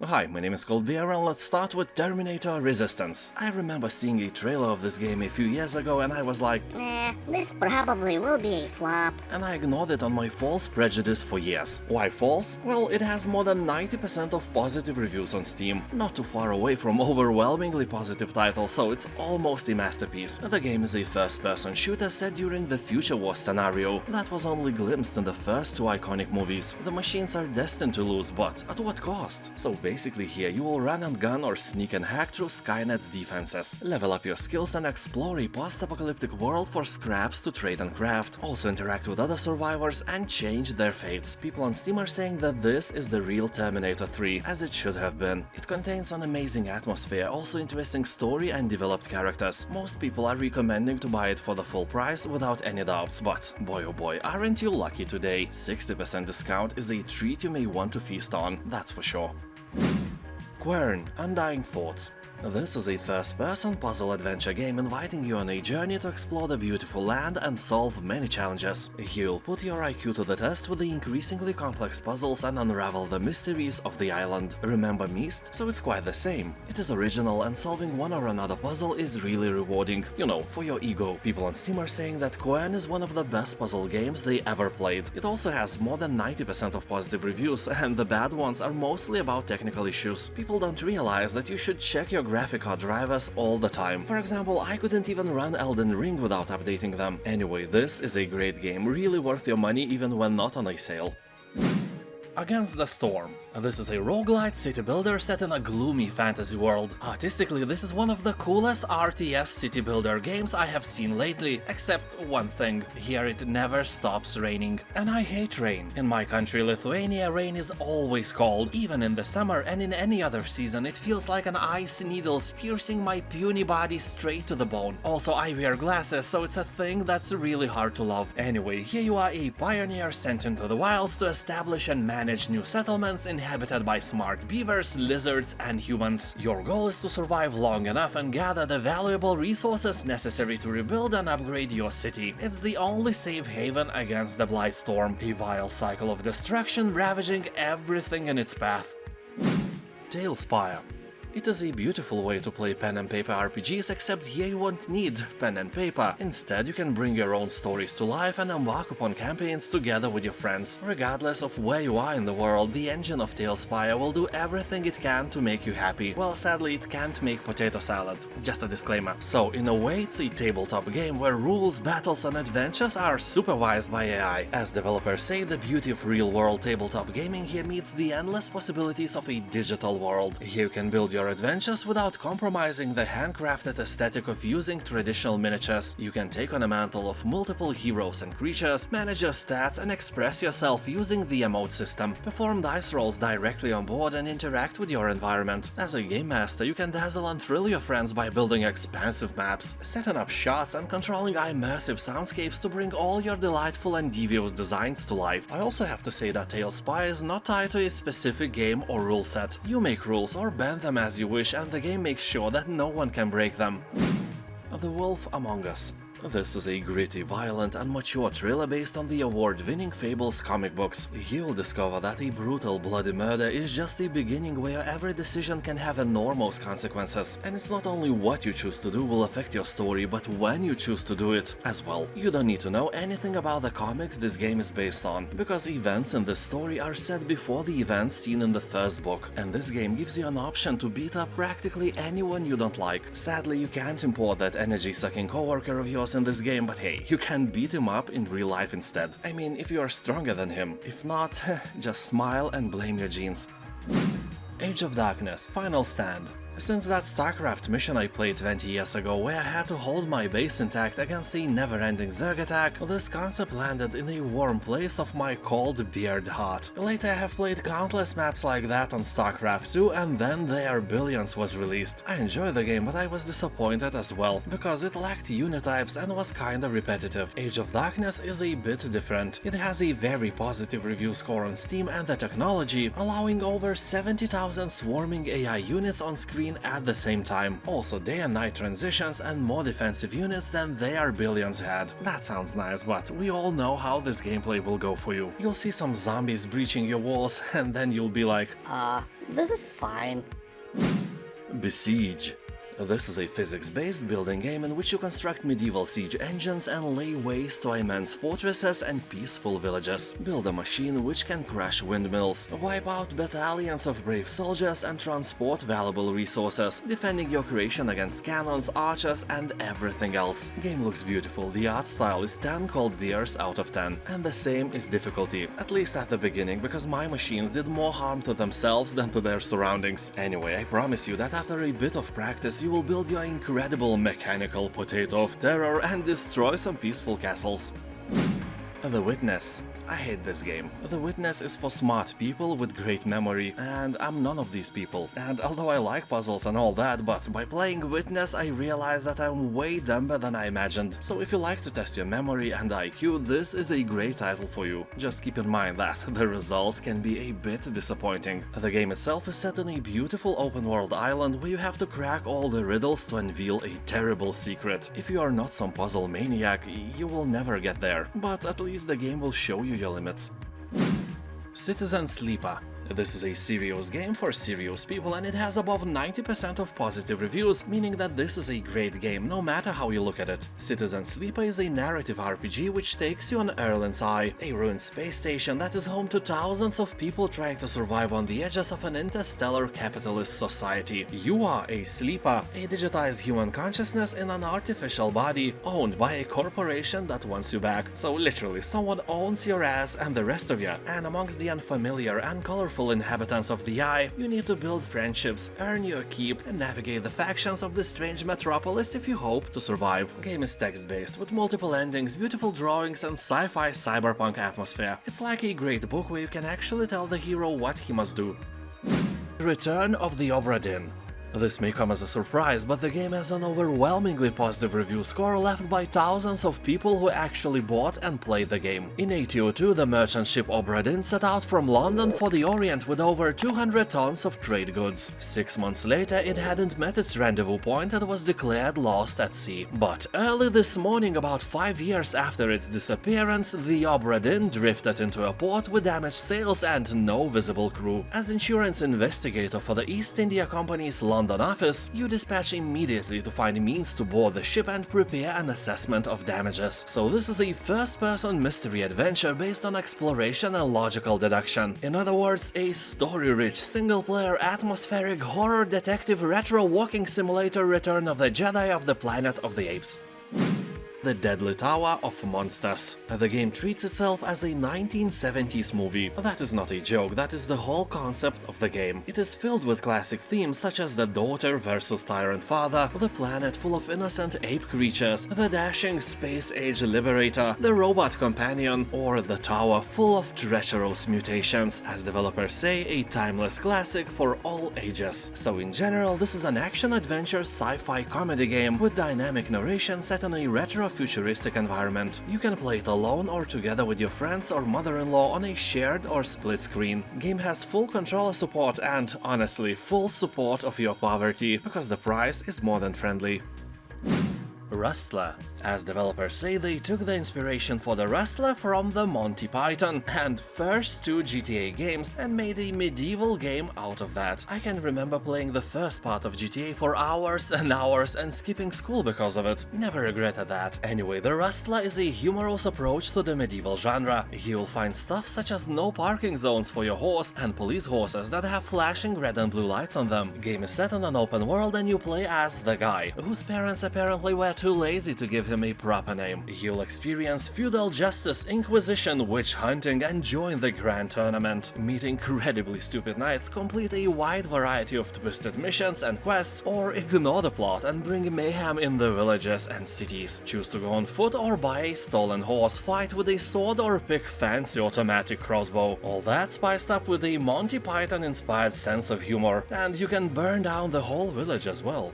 Hi, my name is Ribeiro and let's start with Terminator Resistance. I remember seeing a trailer of this game a few years ago and I was like, this probably will be a flop. And I ignored it on my false prejudice for years. Why false? Well, it has more than 90% of positive reviews on Steam, not too far away from overwhelmingly positive titles, so it's almost a masterpiece. The game is a first-person shooter set during the Future War scenario that was only glimpsed in the first two iconic movies. The machines are destined to lose, but at what cost? So basically here you will run and gun or sneak and hack through Skynet's defenses, level up your skills and explore a post-apocalyptic world for scraps to trade and craft, also interact with other survivors and change their fates. People on Steam are saying that this is the real Terminator 3, as it should have been. It contains an amazing atmosphere, also interesting story and developed characters. Most people are recommending to buy it for the full price without any doubts, but boy oh boy, aren't you lucky today? 60% discount is a treat you may want to feast on, that's for sure. Quern, Undying Thoughts. This is a first-person puzzle-adventure game inviting you on a journey to explore the beautiful land and solve many challenges. Here you'll put your IQ to the test with the increasingly complex puzzles and unravel the mysteries of the island. Remember Myst? So it's quite the same. It is original and solving one or another puzzle is really rewarding, you know, for your ego. People on Steam are saying that Quern is one of the best puzzle games they ever played. It also has more than 90% of positive reviews, and the bad ones are mostly about technical issues. People don't realize that you should check your graphic card drivers all the time. For example, I couldn't even run Elden Ring without updating them. Anyway, this is a great game, really worth your money even when not on a sale. Against the Storm. This is a roguelite city builder set in a gloomy fantasy world. Artistically, this is one of the coolest RTS city builder games I have seen lately, except one thing, here it never stops raining. And I hate rain. In my country, Lithuania, rain is always cold, even in the summer, and in any other season it feels like an ice needle piercing my puny body straight to the bone. Also, I wear glasses, so it's a thing that's really hard to love. Anyway, here you are, a pioneer sent into the wilds to establish and manage new settlements inhabited by smart beavers, lizards, and humans. Your goal is to survive long enough and gather the valuable resources necessary to rebuild and upgrade your city. It's the only safe haven against the Blightstorm, a vile cycle of destruction ravaging everything in its path. Talespire. It is a beautiful way to play pen and paper RPGs, except here you won't need pen and paper. Instead, you can bring your own stories to life and embark upon campaigns together with your friends. Regardless of where you are in the world, the engine of Talespire will do everything it can to make you happy. Well, sadly, it can't make potato salad. Just a disclaimer. So, in a way, it's a tabletop game where rules, battles, and adventures are supervised by AI. As developers say, the beauty of real-world tabletop gaming here meets the endless possibilities of a digital world. Here you can build your adventures without compromising the handcrafted aesthetic of using traditional miniatures. You can take on a mantle of multiple heroes and creatures, manage your stats and express yourself using the emote system, perform dice rolls directly on board and interact with your environment. As a game master, you can dazzle and thrill your friends by building expansive maps, setting up shots and controlling immersive soundscapes to bring all your delightful and devious designs to life. I also have to say that Talespire is not tied to a specific game or rule set. You make rules or bend them as you wish, and the game makes sure that no one can break them. The Wolf Among Us. This is a gritty, violent and mature thriller based on the award-winning Fables comic books. You'll discover that a brutal, bloody murder is just a beginning where every decision can have enormous consequences. And it's not only what you choose to do will affect your story, but when you choose to do it as well. You don't need to know anything about the comics this game is based on, because events in this story are set before the events seen in the first book. And this game gives you an option to beat up practically anyone you don't like. Sadly, you can't import that energy-sucking coworker of yours in this game, but hey, you can beat him up in real life instead. I mean, if you are stronger than him. If not, just smile and blame your genes. Age of Darkness, Final Stand. Since that StarCraft mission I played 20 years ago where I had to hold my base intact against a never-ending Zerg attack, this concept landed in a warm place of my cold beard heart. Later I have played countless maps like that on StarCraft 2, and then There Billions was released. I enjoyed the game, but I was disappointed as well, because it lacked unit types and was kinda repetitive. Age of Darkness is a bit different. It has a very positive review score on Steam and the technology, allowing over 70,000 swarming AI units on screen screen at the same time. Also day and night transitions and more defensive units than their billions had. That sounds nice, but we all know how this gameplay will go for you. You'll see some zombies breaching your walls and then you'll be like, this is fine. Besiege. This is a physics-based building game in which you construct medieval siege engines and lay waste to immense fortresses and peaceful villages. Build a machine which can crush windmills, wipe out battalions of brave soldiers and transport valuable resources, defending your creation against cannons, archers and everything else. Game looks beautiful, the art style is 10 cold beers out of 10, and the same is difficulty, at least at the beginning, because my machines did more harm to themselves than to their surroundings. Anyway, I promise you that after a bit of practice you will build your incredible mechanical potato of terror and destroy some peaceful castles. The Witness. I hate this game. The Witness is for smart people with great memory, and I'm none of these people. And although I like puzzles and all that, but by playing Witness I realize that I'm way dumber than I imagined. So if you like to test your memory and IQ, this is a great title for you. Just keep in mind that the results can be a bit disappointing. The game itself is set on a beautiful open-world island where you have to crack all the riddles to unveil a terrible secret. If you are not some puzzle maniac, you will never get there, but at least the game will show you your limits. Citizen Sleeper. This is a serious game for serious people and it has above 90% of positive reviews, meaning that this is a great game no matter how you look at it. Citizen Sleeper is a narrative RPG which takes you on Erlen's Eye, a ruined space station that is home to thousands of people trying to survive on the edges of an interstellar capitalist society. You are a sleeper, a digitized human consciousness in an artificial body, owned by a corporation that wants you back. So literally, someone owns your ass and the rest of you, and amongst the unfamiliar and colorful inhabitants of the Eye, you need to build friendships, earn your keep, and navigate the factions of this strange metropolis if you hope to survive. Game is text-based, with multiple endings, beautiful drawings, and sci-fi cyberpunk atmosphere. It's like a great book where you can actually tell the hero what he must do. Return of the Obra Dinn. This may come as a surprise, but the game has an overwhelmingly positive review score left by thousands of people who actually bought and played the game. In 1802, the merchant ship Obra Dinn set out from London for the Orient with over 200 tons of trade goods. 6 months later, it hadn't met its rendezvous point and was declared lost at sea. But early this morning, about 5 years after its disappearance, the Obra Dinn drifted into a port with damaged sails and no visible crew. As insurance investigator for the East India Company's London office, you dispatch immediately to find means to board the ship and prepare an assessment of damages. So this is a first-person mystery adventure based on exploration and logical deduction. In other words, a story-rich, single-player, atmospheric, horror detective retro walking simulator Return of the Jedi of the Planet of the Apes. The Deadly Tower of Monsters. The game treats itself as a 1970s movie. That is not a joke, that is the whole concept of the game. It is filled with classic themes such as the daughter versus tyrant father, the planet full of innocent ape creatures, the dashing space-age liberator, the robot companion, or the tower full of treacherous mutations. As developers say, a timeless classic for all ages. So in general, this is an action-adventure sci-fi comedy game with dynamic narration set in a retro-futuristic environment. You can play it alone or together with your friends or mother-in-law on a shared or split screen. Game has full controller support and, honestly, full support of your poverty, because the price is more than friendly. Rustler. As developers say, they took the inspiration for the Rustler from the Monty Python and first two GTA games and made a medieval game out of that. I can remember playing the first part of GTA for hours and hours and skipping school because of it. Never regretted that. Anyway, the Rustler is a humorous approach to the medieval genre. You'll find stuff such as no parking zones for your horse and police horses that have flashing red and blue lights on them. Game is set in an open world and you play as the guy, whose parents apparently were too lazy to give him a proper name. You'll experience feudal justice, inquisition, witch hunting, and join the grand tournament. Meet incredibly stupid knights, complete a wide variety of twisted missions and quests, or ignore the plot and bring mayhem in the villages and cities. Choose to go on foot or buy a stolen horse, fight with a sword, or pick fancy automatic crossbow. All that spiced up with a Monty Python-inspired sense of humor, and you can burn down the whole village as well.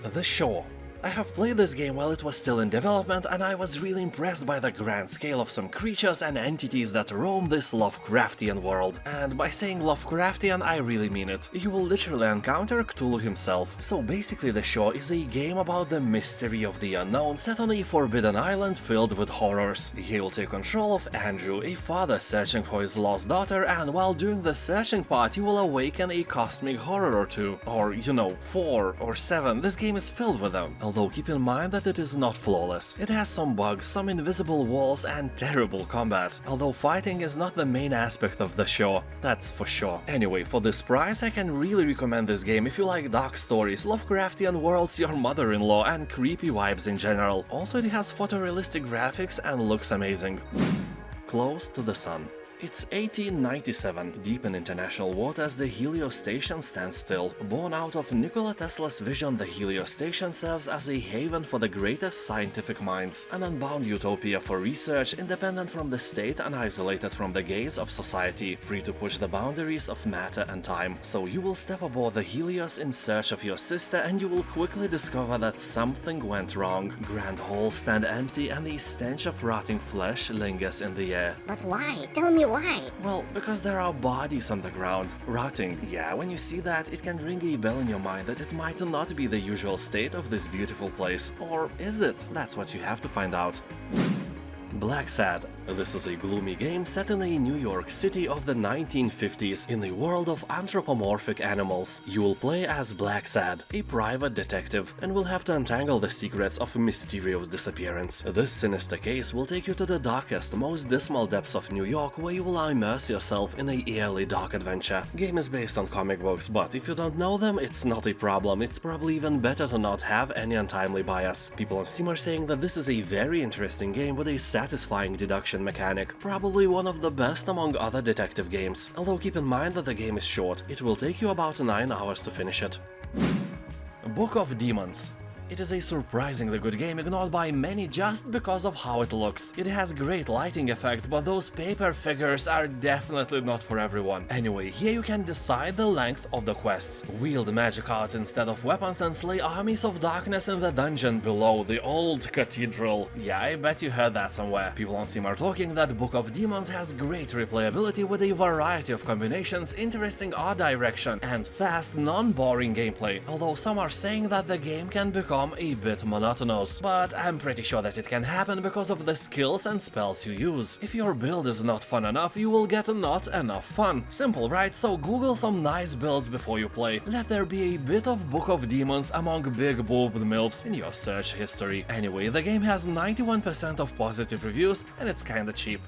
The Shore. I have played this game while it was still in development, and I was really impressed by the grand scale of some creatures and entities that roam this Lovecraftian world. And by saying Lovecraftian, I really mean it. You will literally encounter Cthulhu himself. So basically the show is a game about the mystery of the unknown set on a forbidden island filled with horrors. You will take control of Andrew, a father searching for his lost daughter, and while doing the searching part you will awaken a cosmic horror or two. Or, you know, 4 or 7, this game is filled with them. Although keep in mind that it is not flawless. It has some bugs, some invisible walls, and terrible combat. Although fighting is not the main aspect of the show, that's for sure. Anyway, for this price I can really recommend this game if you like dark stories, Lovecraftian worlds, your mother-in-law, and creepy vibes in general. Also it has photorealistic graphics and looks amazing. Close to the Sun. It's 1897. Deep in international waters, the Helios station stands still. Born out of Nikola Tesla's vision, the Helios station serves as a haven for the greatest scientific minds, an unbound utopia for research, independent from the state and isolated from the gaze of society, free to push the boundaries of matter and time. So you will step aboard the Helios in search of your sister, and you will quickly discover that something went wrong. Grand halls stand empty, and the stench of rotting flesh lingers in the air. But why? Tell me why. Well, because there are bodies on the ground, rotting. Yeah, when you see that, it can ring a bell in your mind that it might not be the usual state of this beautiful place. Or is it? That's what you have to find out. Blacksad. This is a gloomy game set in a New York City of the 1950s in a world of anthropomorphic animals. You will play as Blacksad, a private detective, and will have to untangle the secrets of Mysterio's disappearance. This sinister case will take you to the darkest, most dismal depths of New York, where you will immerse yourself in a eerily dark adventure. Game is based on comic books, but if you don't know them, it's not a problem. It's probably even better to not have any untimely bias. People on Steam are saying that this is a very interesting game with a satisfying deduction mechanic, probably one of the best among other detective games. Although keep in mind that the game is short, it will take you about 9 hours to finish it. Book of Demons. It is a surprisingly good game, ignored by many just because of how it looks. It has great lighting effects, but those paper figures are definitely not for everyone. Anyway, here you can decide the length of the quests, wield magic arts instead of weapons, and slay armies of darkness in the dungeon below the old cathedral. Yeah, I bet you heard that somewhere. People on Steam are talking that Book of Demons has great replayability with a variety of combinations, interesting art direction, and fast, non-boring gameplay. Although some are saying that the game can become a bit monotonous, but I'm pretty sure that it can happen because of the skills and spells you use. If your build is not fun enough, you will get not enough fun. Simple, right? So Google some nice builds before you play. Let there be a bit of Book of Demons among big boobed MILFs in your search history. Anyway, the game has 91% of positive reviews and it's kinda cheap.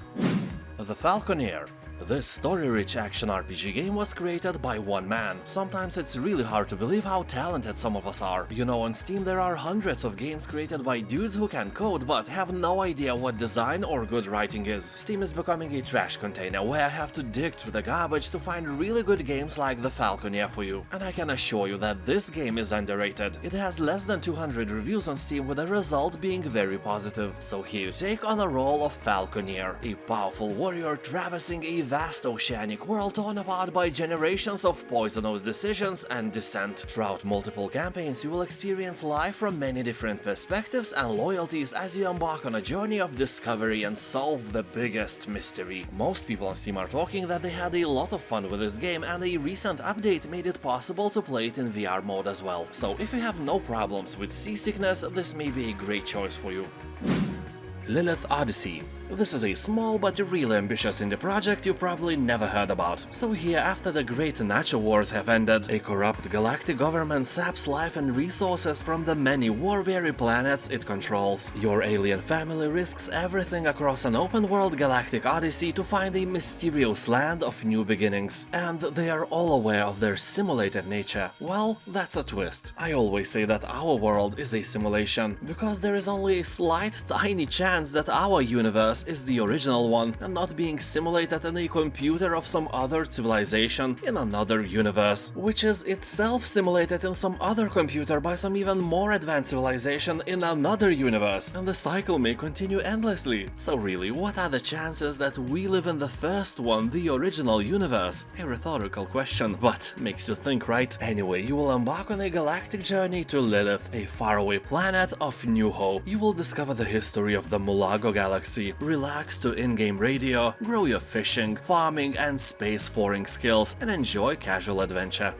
The Falconeer. This story-rich action RPG game was created by one man. Sometimes it's really hard to believe how talented some of us are. You know, on Steam there are hundreds of games created by dudes who can code but have no idea what design or good writing is. Steam is becoming a trash container where I have to dig through the garbage to find really good games like the Falconeer for you. And I can assure you that this game is underrated. It has less than 200 reviews on Steam, with the result being very positive. So here you take on the role of Falconeer, a powerful warrior traversing a vast oceanic world torn apart by generations of poisonous decisions and dissent. Throughout multiple campaigns, you will experience life from many different perspectives and loyalties as you embark on a journey of discovery and solve the biggest mystery. Most people on Steam are talking that they had a lot of fun with this game, and a recent update made it possible to play it in VR mode as well. So if you have no problems with seasickness, this may be a great choice for you. Lilith Odyssey. This is a small but really ambitious indie project you probably never heard about. So here, after the great natural wars have ended, a corrupt galactic government saps life and resources from the many war-weary planets it controls. Your alien family risks everything across an open-world galactic odyssey to find a mysterious land of new beginnings. And they are all aware of their simulated nature. Well, that's a twist. I always say that our world is a simulation, because there is only a slight, tiny chance that our universe universe is the original one and not being simulated in a computer of some other civilization in another universe, which is itself simulated in some other computer by some even more advanced civilization in another universe, and the cycle may continue endlessly. So really, what are the chances that we live in the first one, the original universe? A rhetorical question, but makes you think, right? Anyway, you will embark on a galactic journey to Lilith, a faraway planet of New Hope. You will discover the history of the Mulago galaxy, relax to in-game radio, grow your fishing, farming and space foring skills, and enjoy casual adventure.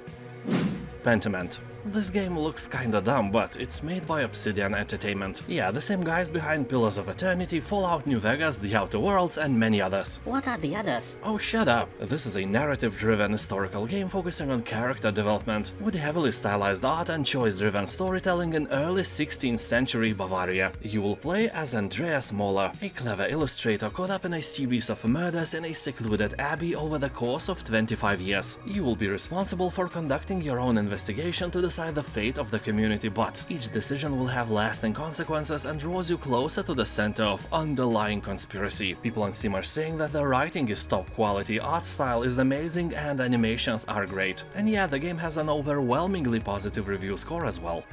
Pentiment. This game looks kinda dumb, but it's made by Obsidian Entertainment. Yeah, the same guys behind Pillars of Eternity, Fallout New Vegas, The Outer Worlds, and many others. What are the others? Oh, shut up. This is a narrative-driven historical game focusing on character development, with heavily stylized art and choice-driven storytelling in early 16th century Bavaria. You will play as Andreas Moller, a clever illustrator caught up in a series of murders in a secluded abbey over the course of 25 years. You will be responsible for conducting your own investigation to decide the fate of the community, but each decision will have lasting consequences and draws you closer to the center of underlying conspiracy. People on Steam are saying that the writing is top quality, art style is amazing, and animations are great. And yeah, the game has an overwhelmingly positive review score as well.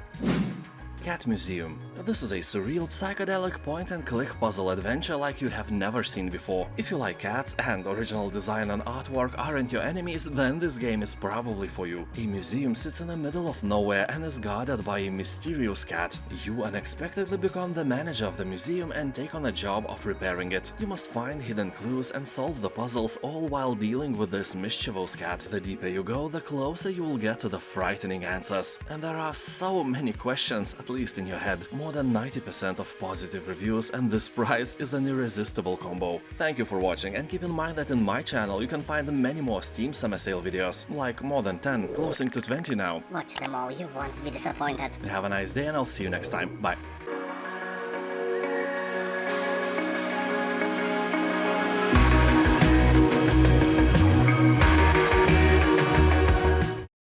Cat Museum. This is a surreal, psychedelic point-and-click puzzle adventure like you have never seen before. If you like cats and original design and artwork aren't your enemies, then this game is probably for you. A museum sits in the middle of nowhere and is guarded by a mysterious cat. You unexpectedly become the manager of the museum and take on a job of repairing it. You must find hidden clues and solve the puzzles, all while dealing with this mischievous cat. The deeper you go, the closer you will get to the frightening answers. And there are so many questions, at least in your head. More than 90% of positive reviews, and this price is an irresistible combo. Thank you for watching, and keep in mind that in my channel you can find many more Steam Summer Sale videos, like more than 10, closing to 20 now. Watch them all, you won't be disappointed. Have a nice day and I'll see you next time. Bye.